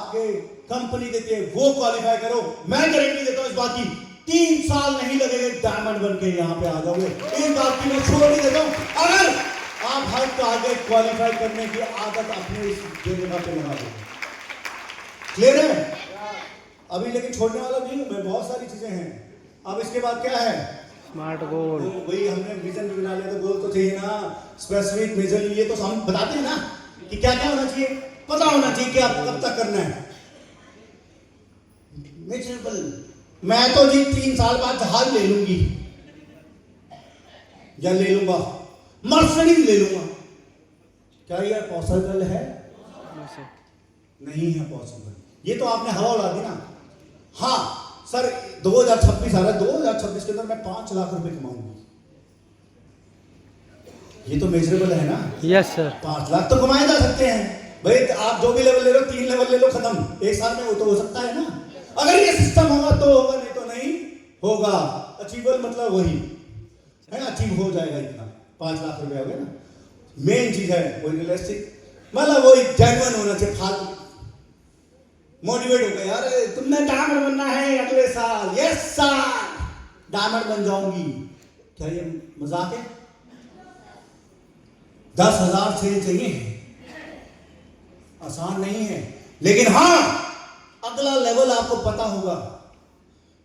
आपके कंपनी देती है वो क्वालिफाई करो। मैं गारंटी देता हूं इस बात की 3 साल नहीं लगेंगे डायमंड बन के यहाँ पे आ जाओगे। एक बात की मैं छोड़ ही देता हूं, अगर आप हर टारगेट क्वालिफाई करने की आदत अपने इस जगह पे लगा दो। क्लियर है? अभी लेकिन छोड़ने वाला नहीं हूं मैं, बहुत सारी चीजें हैं। अब इसके बाद क्या है? स्मार्ट गोल। तो वही हमने विजन भी बना लिया, तो गोल तो चाहिए ना, स्पेसिफिक मेजर। ये तो हम बताते हैं ना कि क्या क्या होना चाहिए, पता होना चाहिए कि आपको कब तक करना है। मेजरेबल। मैं तो जी 3 साल बाद जहाज ले लूंगी या ले लूंगा, मर्सिडीज ले लूंगा। क्या ये पॉसिबल है? नहीं है पॉसिबल। ये तो आपने हवा उड़ा दी ना। हाँ सर 2026 आ रहा है, 2026 के अंदर मैं 5 लाख रुपए कमाऊंगी। ये तो मेजरेबल है ना। Yes sir. 5 लाख तो कमाए जा सकते हैं भाई। आप जो भी लेवल ले लो, 3 लेवल ले लो, खत्म। एक साल में वो तो हो सकता है ना। अगर ये सिस्टम होगा तो होगा, नहीं तो नहीं होगा। अचीवेबल मतलब वही है, अचीव हो जाएगा इतना। 5 लाख रुपए हो गए ना। मेन चीज है वही रियलिस्टिक, मतलब वही जेन्युइन होना चाहिए। फालतू मोटिवेट हो गए यार, तुमने डायमंड बनना है अगले साल, यस सर डायमंड बन जाऊंगी। क्या ये मजाक है? 10,000 सेल चाहिए, आसान नहीं है। लेकिन हाँ अगला लेवल आपको पता होगा।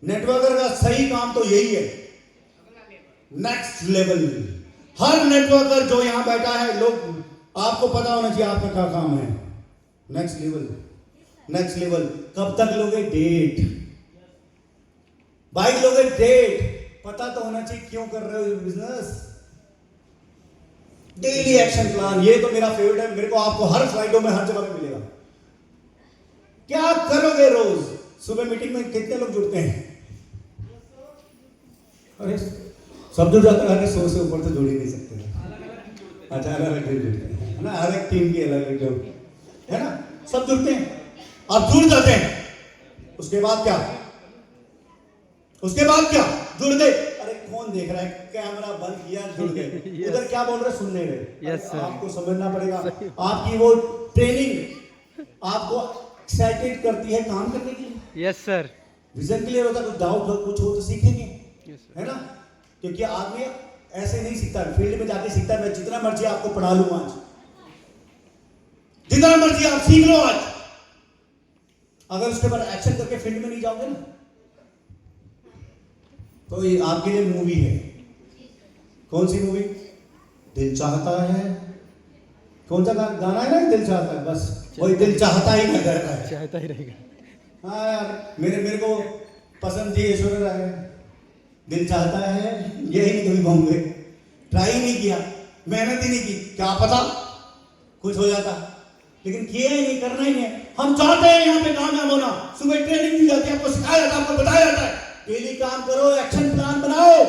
नेटवर्कर का सही काम तो यही है, नेक्स्ट लेवल। हर नेटवर्कर जो यहां बैठा है, लोग आपको पता होना चाहिए आपका क्या काम है। Next level, next level. कब तक लोगे? डेट। बाइक लोगे? डेट। पता तो होना चाहिए क्यों कर रहे हो ये बिजनेस। डेली एक्शन प्लान, ये तो मेरा फेवरेट है। मेरे को आपको हर स्लाइडों में हर जगह पे मिलेगा। क्या करोगे रोज? सुबह मीटिंग में कितने लोग जुड़ते हैं? अरे सब जुड़ जाते हैं। अरे 100 से ऊपर तो जुड़ ही नहीं सकते। अच्छा अलग जुड़ते हैं ना, हर एक टीम की अलग जो है ना, सब जुड़ते हैं। आप जुड़ जाते हैं, उसके बाद क्या? उसके बाद क्या? जुड़ गए। अरे कौन देख रहा है? कैमरा बंद किया, जुड़ गए। उधर क्या बोल रहे सुन नहीं रहे। Yes sir. आपको समझना पड़ेगा। आपकी वो ट्रेनिंग आपको एक्साइटेड करती है काम करने के लिए। Yes sir. विजन क्लियर होता है, कुछ डाउट हो कुछ हो तो सीखेंगे, यस है ना। क्योंकि आदमी ऐसे नहीं सीखता, फील्ड में जाके सीखता है। मैं जितना मर्जी आपको पढ़ा लूं आज, जितना मर्जी आप सीख लो आज, अगर उसके बाद एक्शन करके फील्ड में नहीं जाओगे ना, तो ये आपके लिए मूवी है। कौन सी मूवी? दिल चाहता है। कौन सा गाना है ना, दिल चाहता है, बस वही दिल चाहता ही नहीं रहता है, चाहता ही रहेगा। हाँ यार मेरे को पसंद थी ऐश्वर्या राय। दिल चाहता है, यही नहीं कभी घूमगे, ट्राई नहीं किया, मेहनत ही नहीं की, क्या पता कुछ हो जाता। लेकिन किया ही नहीं, करना ही नहीं है। हम चाहते हैं यहाँ पे कामयाब होना। सुबह ट्रेनिंग दी जाती है, आपको सिखाया जाता है, आपको बताया जाता है, डेली काम करो, एक्शन प्लान बनाओ।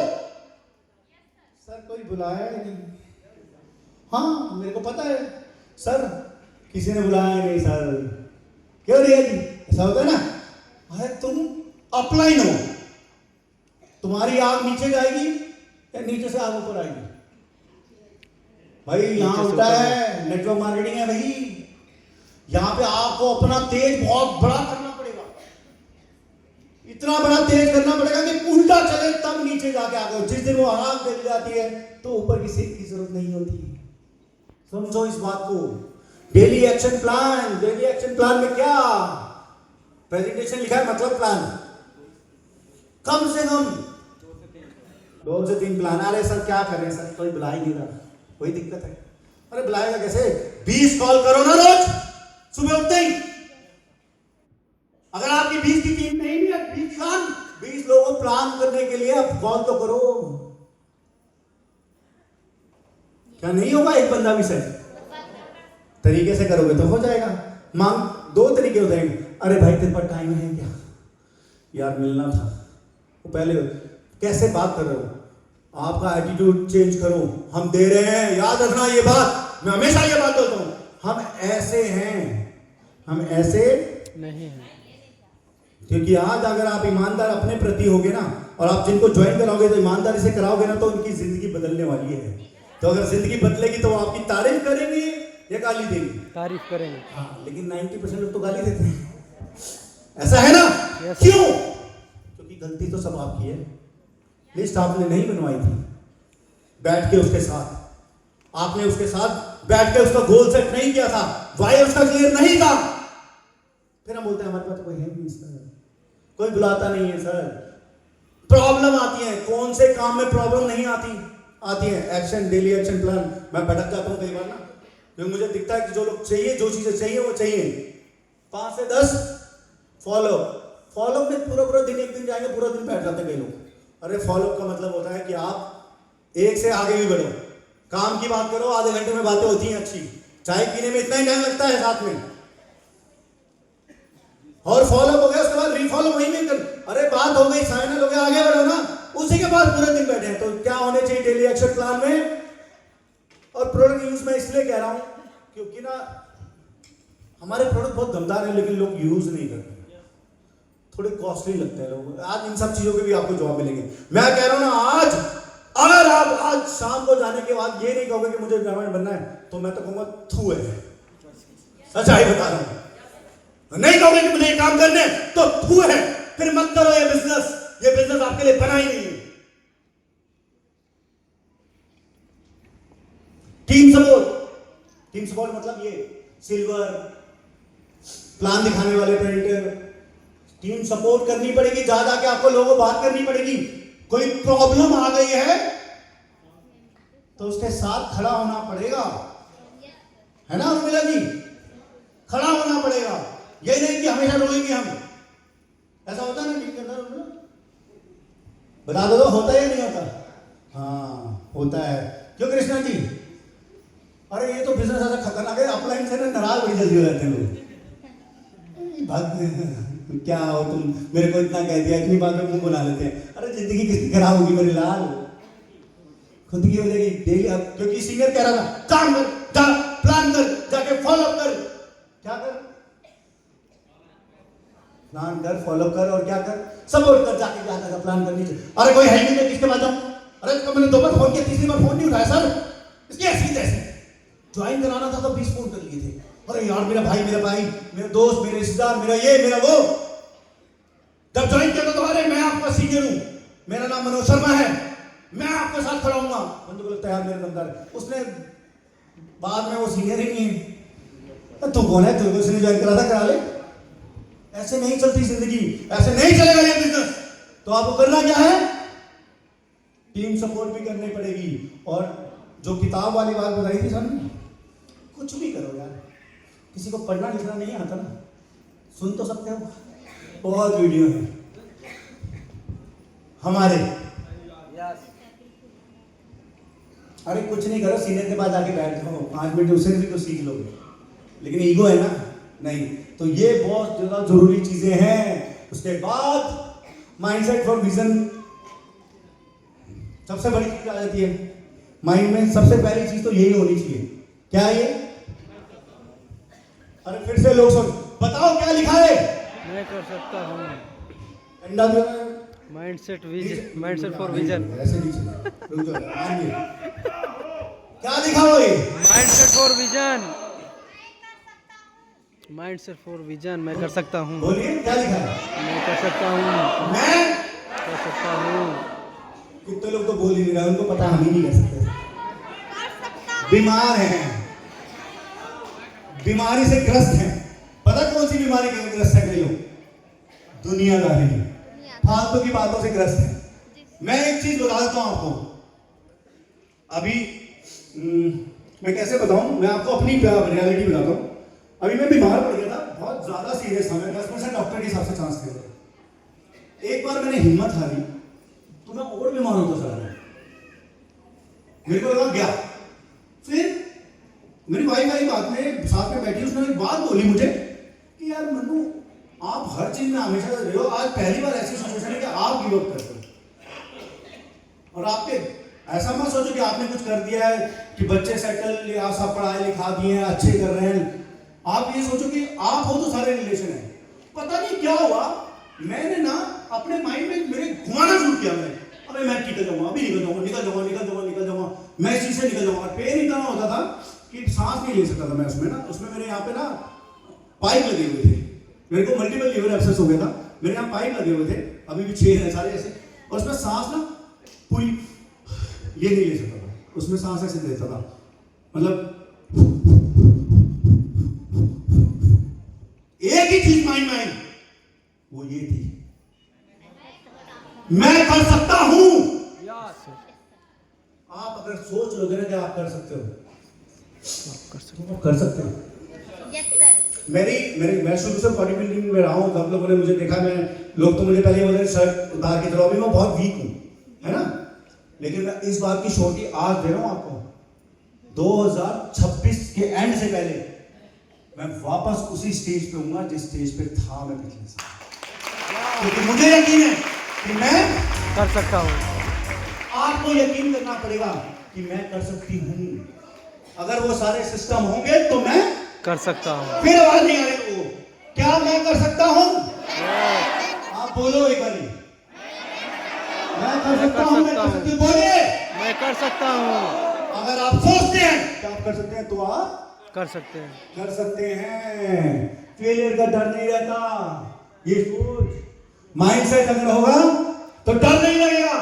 सर कोई बुलाया ही नहीं। हाँ मेरे को पता है सर, किसी ने बुलाया नहीं सर। क्यों रिया जी? ऐसा होता है ना। अरे तुम अपलाइन हो, तुम्हारी आग नीचे जाएगी या नीचे से आग ऊपर आएगी? भाई यहाँ उल्टा है, नेटवर्क मार्केटिंग है भाई। यहाँ पे आपको अपना तेज बहुत बड़ा करना पड़ेगा, इतना बड़ा तेज करना पड़ेगा कि उल्टा चले तब नीचे जाके आगे। जिस दिन वो आग जल जाती है तो ऊपर की सेक की जरूरत नहीं होती। समझो इस बात को। Daily action plan, daily action plan में क्या प्रेजेंटेशन लिखा है, मतलब प्लान कम से कम 2 से 3 प्लान। अरे सर क्या करें सर, कोई बुला ही नहीं रहा, वही दिक्कत है। अरे बुलाएगा कैसे? 20 कॉल करो ना रोज सुबह उठते ही। अगर आपकी 20 की टीम नहीं है, 20 लोगों को प्लान करने के लिए आप कॉल तो करो। क्या नहीं होगा? एक बंदा भी सही तरीके से करोगे तो हो जाएगा। मांग 2 तरीके हो जाएंगे। अरे भाई तेरे पास टाइम है क्या? यार मिलना था। वो पहले कैसे बात कर रहे हो? आपका एटीट्यूड चेंज करो। हम दे रहे हैं, याद रखना ये बात, मैं हमेशा ये बात बोलता हूं। हम ऐसे हैं, हम ऐसे नहीं है। क्योंकि आज अगर आप ईमानदार अपने प्रति होगे ना, और आप जिनको ज्वाइन कराओगे तो ईमानदारी से कराओगे ना, तो उनकी जिंदगी बदलने वाली है। तो अगर जिंदगी बदलेगी तो वो आपकी तारीफ करेंगे या गाली देंगे? तारीफ करेंगे। हाँ, लेकिन 90% लोग तो गाली देते हैं। ऐसा है ना? Yes. क्यों? क्योंकि गलती तो सब आपकी है। लिस्ट आपने नहीं बनवाई थी बैठ के उसके साथ, आपने उसके साथ बैठ के उसका गोल सेट नहीं किया था, वाई उसका क्लियर नहीं था। फिर हम बोलते हैं हमारे पास तो कोई है नहीं सर, कोई बुलाता नहीं है सर। प्रॉब्लम आती है, कौन से काम में प्रॉब्लम नहीं आती है? Action, daily action plan. मैं भटक जाता हूँ कई बार ना, क्योंकि मुझे दिखता है कि जो लोग चाहिए, जो चीजें चाहिए वो चाहिए। 5 से 10 फॉलो में पूरा दिन, एक दिन जाएंगे पूरा दिन बैठ जाते हैं कई लोग। अरे फॉलो का मतलब होता है कि आप एक से आगे भी बढ़ो। काम की बात करो, आधे घंटे में बातें होती हैं अच्छी, चाय पीने में इतना ही टाइम लगता है साथ में, और फॉलो हो गया उसके बाद रीफॉलो वहीं में कर। अरे बात हो गई, फाइनल हो गया, आगे बढ़ो ना। उसी के बाद पूरे दिन बैठे हैं। तो क्या होने चाहिए डेली एक्शन प्लान में? और प्रोडक्ट यूज मैं इसलिए कह रहा हूं क्योंकि ना हमारे प्रोडक्ट बहुत दमदार है लेकिन लोग यूज नहीं करते, थोड़े कॉस्टली लगते हैं लोगों को। आज इन सब चीजों के भी आपको जवाब मिलेंगे। मैं कह रहा हूं ना, आज अगर आप आज शाम को जाने के बाद ये नहीं कहोगे कि मुझे ग्रामीण बनना है, तो मैं तो कहूंगा थू है। सच्चाई बता रहा हूं, नहीं कहोगे कि मुझे ये काम करने हैं, तो थू है। फिर मत करो ये बिजनेस आपके लिए बना ही नहीं है। टीम सपोर्ट मतलब ये सिल्वर प्लान दिखाने वाले प्रेडिटर, टीम सपोर्ट करनी पड़ेगी। ज्यादा के आपको लोगों बात करनी पड़ेगी। कोई प्रॉब्लम आ गई है तो उसके साथ खड़ा होना पड़ेगा, है ना उर्मिला जी? खड़ा होना पड़ेगा। ये नहीं कि हमेशा रोएंगे हम। ऐसा होता है ना टीम के अंदर उर्मिला? बता दो, होता है या नहीं होता? हाँ होता है। क्यों कृष्णा जी? अरे ये तो बिजनेस ऐसा खतरनाक है, अपलाइन से नाराज बड़ी जल्दी हो जाते हैं लोग। क्या हो तुम, मेरे को इतना कह दिया, इतनी बात में मुंह बना लेते हैं। अरे जिंदगी किसकी खराब होगी मेरे लाल? खुद की हो जाएगी डेली। अब क्योंकि सीनियर कह रहा था काम कर, जा प्लान कर, जाके फॉलो कर। क्या कर? प्लान कर, फॉलो कर, और क्या कर? सपोर्ट कर, जाके क्या कर, प्लान करनी चाहिए। अरे कोई है ही नहीं, किसके पास जाऊं? अरे तो मैंने 2 बार फोन किया, तीसरी बार फोन नहीं उठाया सर। इसकी ऐसी तैसी ज्वाइन कराना था तो 20 फोन कर लिए थे। अरे यार मेरा भाई, मेरा दोस्त, मेरे रिश्तेदार, मेरा ये मेरा वो। जब ज्वाइन किया तो अरे मैं आपका सीनियर हूं, मेरा नाम मनोज शर्मा है, मैं आपके साथ खड़ा हूंगा। बंदू को लगता है यार मेरे दमदार है। उसने बाद में वो सीनियर ही नहीं है। तू कौन है? तुझे उसने ज्वाइन करा था, करा ले। ऐसे नहीं चलती जिंदगी, ऐसे नहीं चलेगा ये बिजनेस। तो आपको करना क्या है? टीम सपोर्ट भी करनी पड़ेगी। और जो किताब वाली बात बताई थी सर, कुछ भी करो यार, किसी को पढ़ना लिखना नहीं आता ना, सुन तो सकते हो, बहुत वीडियो है हमारे। अरे कुछ नहीं करो, सीनियर के पास जाके बैठ जाओ, 5 मिनट उससे भी तो सीख लोगे। लेकिन ईगो है ना, नहीं। तो ये बहुत ज्यादा जरूरी चीजें हैं। उसके बाद माइंडसेट फॉर विजन, सबसे बड़ी चीज आ जाती है माइंड में। सबसे पहली चीज तो यही होनी चाहिए। क्या है ये? अरे फिर से लोग सुन, बताओ क्या लिखा है? मैं कर सकता हूँ। अंडा दो। Mindset vision, mindset for vision. ऐसे नहीं चलेगा, रुक जाओ। क्या लिखा हुआ है? Mindset for vision, mindset for vision. मैं कर सकता हूँ। बोलिए क्या लिखा है? मैं कर सकता हूँ, मैं कर सकता हूँ। कितने लोग तो बोल ही नहीं रहे, उनको पता हम ही नहीं कर सकते। बीमार हैं, बीमारी से ग्रस्त हैं। पता कौन सी बीमारी के ग्रस्त है कई लोग? दुनियादारी, फालतू की बातों से ग्रस्त है। मैं एक चीज बता देता हूं आपको, अभी मैं कैसे बताऊं, मैं आपको अपनी रियलिटी बताता हूं। अभी मैं बीमार पड़ गया था, बहुत ज्यादा सीरियस था। मैं 10% डॉक्टर के हिसाब से चांस थे। एक बार मैंने हिम्मत हारी तो मैं और बीमार होता चला गया। मेरे को लगा गया। फिर मेरी वाइफ आई बात में, साथ में बैठी, उसने एक बात बोली मुझे कि यार मन्नू, आप हर चीज में हमेशा रहे हो, आज पहली बार ऐसी सिचुएशन है कि आप गिव अप करते हो। और आपके ऐसा मत सोचो कि आपने कुछ कर दिया है, कि बच्चे सेटल या सब पढ़ाई लिखा दिए हैं, अच्छे कर रहे हैं। आप ये सोचो कि आप हो तो सारे रिलेशन है। पता नहीं क्या हुआ, मैंने ना अपने माइंड में मेरे घुमाना शुरू किया। अबे मैं निकल जाऊंगा, अभी निकल जाऊंगा, मैं इस चीज से निकल जाऊंगा। पेन इतना होता था कि सांस नहीं ले सकता था मैं उसमें ना। उसमें मेरे यहाँ पे ना पाइप लगे हुए थे, मेरे को मल्टीपल लीवर एब्सेस हो गया था, मेरे यहाँ पाइप लगे हुए थे, अभी भी 6 हैं सारे ऐसे, और उसमें सांस ना पूरी ये नहीं ले सकता था, उसमें सांस ऐसे लेता था, मतलब एक ही चीज माइंड में आई, वो ये थी, मैं कर सकता हूं। आप अगर सोच लोगे ना कि आप कर सकते हो, कर सकते हो। मैं शुरू से बॉडी बिल्डिंग में रहा हूँ, सब लोगों ने मुझे देखा, मैं लोग तो मुझे पहले बोले शर्ट उतार के चलो, अभी मैं बहुत वीक हूँ, है ना, लेकिन मैं इस बात की छोटी आज दे रहा हूँ आपको, 2026 के एंड से पहले मैं वापस उसी स्टेज पे हूँगा जिस स्टेज पे था मैं पिछले साल, क्योंकि मुझे यकीन है कि मैं कर सकता हूँ। आपको यकीन करना पड़ेगा कि मैं कर सकती हूँ, अगर वो सारे सिस्टम होंगे तो मैं कर सकता हूँ। फिर आवाज नहीं आ रही वो, क्या मैं कर सकता हूँ? आप बोलो एक बारी, मैं कर सकता हूँ, मैं कर सकती हूँ, बोलिए मैं कर सकता हूँ। अगर आप सोचते हैं कि आप कर सकते हैं तो आप कर सकते हैं। कर सकते हैं, फेलियर का डर नहीं रहता, ये सोच माइंडसेट अगर होगा तो डर नहीं लगेगा।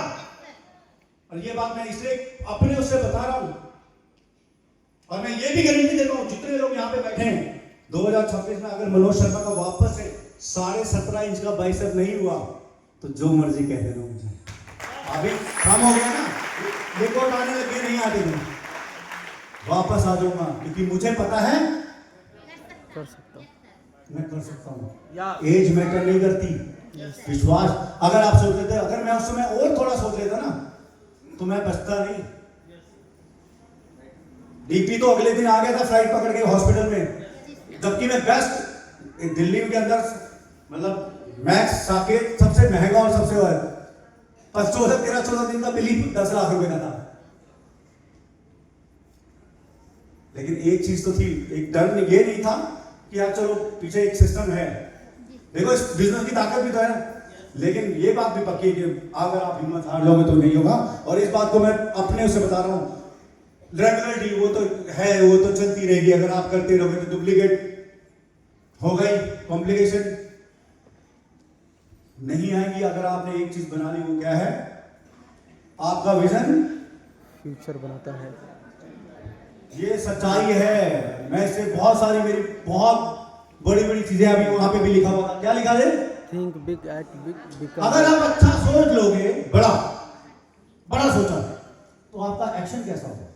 और ये बात मैं इसलिए अपने उससे बता रहा हूं, और मैं ये भी गारंटी देता हूं जितने लोग यहाँ पे बैठे हैं, 2026 में अगर मनोज शर्मा का वापस से 17.5 इंच का बाइसेप नहीं हुआ तो जो मर्जी कह देना मुझे, अभी काम हो गया ना, रिकॉर्ड आने लगे नहीं आते थे, वापस आ जाऊंगा, क्योंकि मुझे पता है कर सकता हूँ। मैं कर सकता हूँ। एज मैटर नहीं करती, विश्वास। अगर आप सोच लेते, अगर मैं उस समय और थोड़ा सोच लेता ना तो मैं बचता नहीं। डीपी तो अगले दिन आ गया था फ्लाइट पकड़ के हॉस्पिटल में, जबकि मैं बेस्ट दिल्ली के अंदर, मतलब मैक्स साकेत सबसे महंगा और सबसे 14 दिन का बिल 10 लाख रुपए का था। लेकिन एक चीज तो थी, एक डर ये नहीं था कि यार चलो पीछे एक सिस्टम है, देखो इस बिजनेस की ताकत भी तो है, लेकिन ये बात भी पक्की है कि अगर आप हिम्मत हार लोगे तो नहीं होगा। और इस बात को मैं अपने उससे बता रहा हूँ, रेगुलरिटी वो तो है, वो तो चलती रहेगी, अगर आप करते रहोगे तो डुप्लीकेट हो गई, कॉम्प्लिकेशन नहीं आएगी। अगर आपने एक चीज बना ली, वो क्या है, आपका विजन फ्यूचर बनाता है। ये सच्चाई है। मैं इससे बहुत सारी, मेरी बहुत बड़ी बड़ी चीजें, अभी वहां पे भी लिखा हुआ था, क्या लिखा है, think big, act big, become. अगर आप अच्छा सोच लोगे, बड़ा सोचा, तो आपका एक्शन कैसा होगा,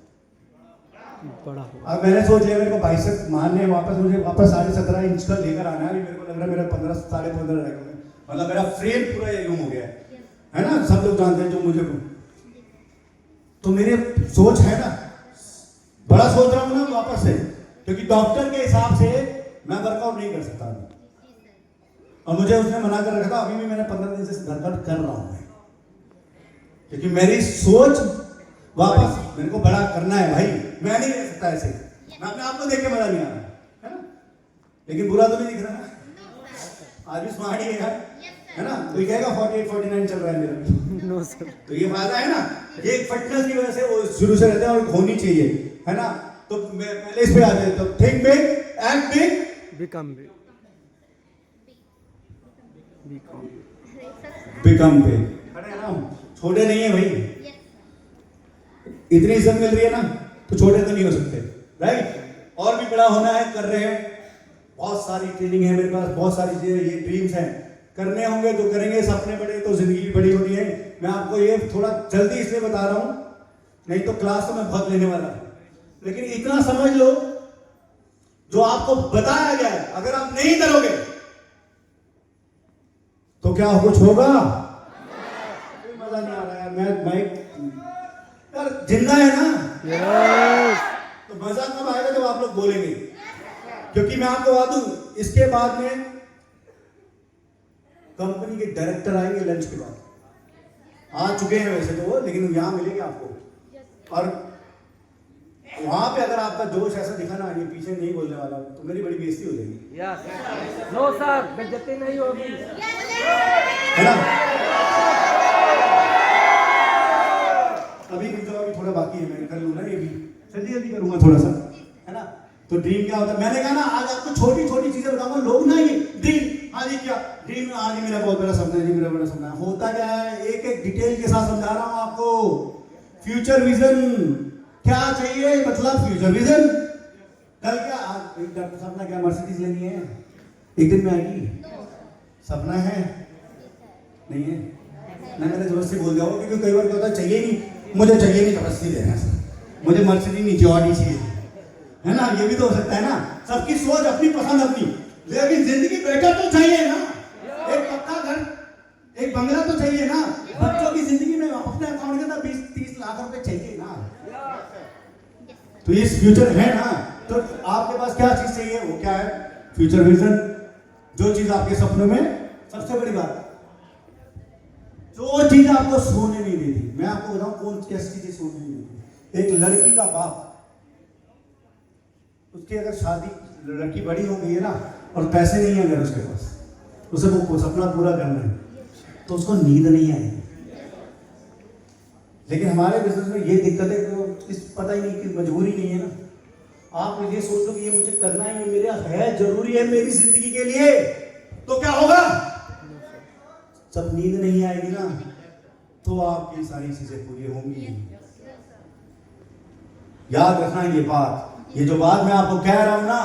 बड़ा होगा। अब मैंने सोच लिया मेरे को बाइसेप मारने, वापस मुझे वापस 17.5 इंच का लेकर आना है, अभी मेरे को लग रहा है मेरा 15 रह गया, मतलब मेरा फ्रेम पूरा यूं हो गया है ना, सब लोग जानते हैं जो मुझे, तो मेरे सोच है ना, बड़ा सोच रहा हूं ना वापस से, क्योंकि डॉक्टर के हिसाब से मैं वर्कआउट नहीं कर सकता, और मुझे उसने मना कर रखा था, अभी भी मैंने 15 दिन से वर्कआउट कर रहा हूं, क्योंकि मेरी सोच वापस मेरे को बड़ा करना है भाई, मैं नहीं रह सकता ऐसे, मैं अपने आप को देख के मजा नहीं आ रहा है ना, लेकिन बुरा तो नहीं दिख रहा ना, आज भी स्मार्ट ही है यार, है ना, तो ये कहेगा 48-49 चल रहा है मेरा, नो सर। तो ये फायदा है ना, ये फिटनेस की वजह से वो शुरू से रहते हैं और होनी चाहिए, है ना, तो पहले इस पे आ जाए, तो think big, act big, become big, become big. खड़े हैं ना, छोटे नहीं है भाई, इतनी इज्जत मिल रही है ना, तो छोटे तो नहीं हो सकते, राइट, और भी बड़ा होना है, कर रहे हैं, बहुत सारी ट्रेनिंग है मेरे पास, बहुत सारी चीजें, ये ड्रीम्स हैं, करने होंगे तो करेंगे, सपने बड़े तो जिंदगी भी बड़ी होती है। मैं आपको ये थोड़ा जल्दी इसलिए बता रहा हूं, नहीं तो क्लास तो मैं बहुत लेने वाला हूं, लेकिन इतना समझ लो, जो आपको बताया गया है, अगर आप नहीं करोगे तो क्या कुछ होगा, कोई मजा नहीं आ रहा है, मैं यार जिंदा है ना, तो मजा कब आएगा जब आप लोग बोलेंगे, क्योंकि मैं आपको बता दूं, इसके बाद में कंपनी के डायरेक्टर आएंगे लंच के बाद, आ चुके हैं वैसे तो वो, लेकिन यहां मिलेंगे आपको, और वहां पे अगर आपका जोश ऐसा दिखा ना, ये पीछे नहीं बोलने वाला, तो मेरी बड़ी बेइज्जती हो जाएगी। नो सर, बेइज्जती नहीं होगी, है ना, अभी भी थोड़ा बाकी है, मैं कर लूँ ना, ये भी जल्दी जल्दी करूंगा थोड़ा सा, है ना। तो ड्रीम क्या होता है, मैंने कहा ना आज आपको छोटी छोटी चीजें बताऊंगा, लोग ना ये ड्रीम ड्रीम आज मेरा बहुत बड़ा सपना है जी, मेरा बड़ा सपना है। होता क्या है, एक एक डिटेल के साथ समझा रहा हूं आपको। फ्यूचर विजन क्या चाहिए, मतलब फ्यूचर विजन। कल क्या एक डॉक्टर साहब ने क्या मर्सिडीज लेनी है, एक दिन में आएगी, सपना है नहीं है ना, मैंने जबरदस्ती बोल दिया होगा, क्योंकि कई बार क्या होता है, चाहिए नहीं, मुझे चाहिए नहीं, जबरदस्ती देना है सर, मुझे मर्सिडीज नहीं जॉडी चाहिए, है ना, ये भी तो हो सकता है ना। सबकी सोच अपनी, पसंद अपनी, लेकिन जिंदगी बेटर तो चाहिए ना। एक पक्का घर, एक बंगला तो चाहिए ना। बच्चों की जिंदगी में अपने अकाउंट के अंदर 20-30 लाख रुपए चाहिए ना। तो ये फ्यूचर है ना, तो आपके पास क्या चीज चाहिए, वो क्या है, फ्यूचर विजन। जो चीज आपके सपनों में, सबसे बड़ी बात, जो चीज आपको सोने नहीं देती, मैं आपको बताऊं कौन कैसी चीज सोने नहीं देती। एक लड़की का बाप, उसकी अगर शादी, लड़की बड़ी हो गई है ना और पैसे नहीं है अगर उसके पास, उसे वो सपना पूरा करना है, तो उसको नींद नहीं आएगी। लेकिन हमारे बिजनेस में ये दिक्कत है कि इस पता ही नहीं कि मजबूरी नहीं है ना। आप ये सोच लो कि ये मुझे करना ही मेरा है, जरूरी है मेरी जिंदगी के लिए, तो क्या होगा, जब नींद नहीं आएगी ना, तो आपकी सारी चीजें पूरी होंगी। याद रखना ये बात, ये जो बात मैं आपको कह रहा हूं ना,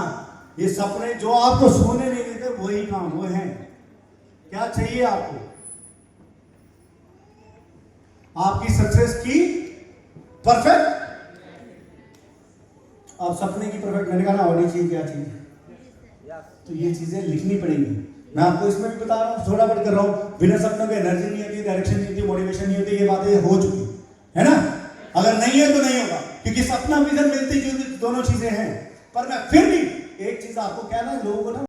ये सपने जो आपको सोने नहीं देते, वही काम वो हैं। क्या चाहिए आपको, आपकी सक्सेस की परफेक्ट, आप सपने की परफेक्ट, मैंने कहा ना होनी चाहिए, क्या चाहिए, तो ये चीजें लिखनी पड़ेंगी। मैं आपको इसमें भी बता रहा हूँ, थोड़ा बट कर रहा हूँ, बिना सपनों के एनर्जी नहीं होती, डायरेक्शन नहीं होती, मोटिवेशन नहीं होती, ये बातें हो चुकी है ना। अगर नहीं है तो नहीं होगा, क्योंकि सपना विजन मिलती जुलती दोनों चीजें हैं। पर मैं फिर भी एक चीज आपको कहना है, लोगों को ना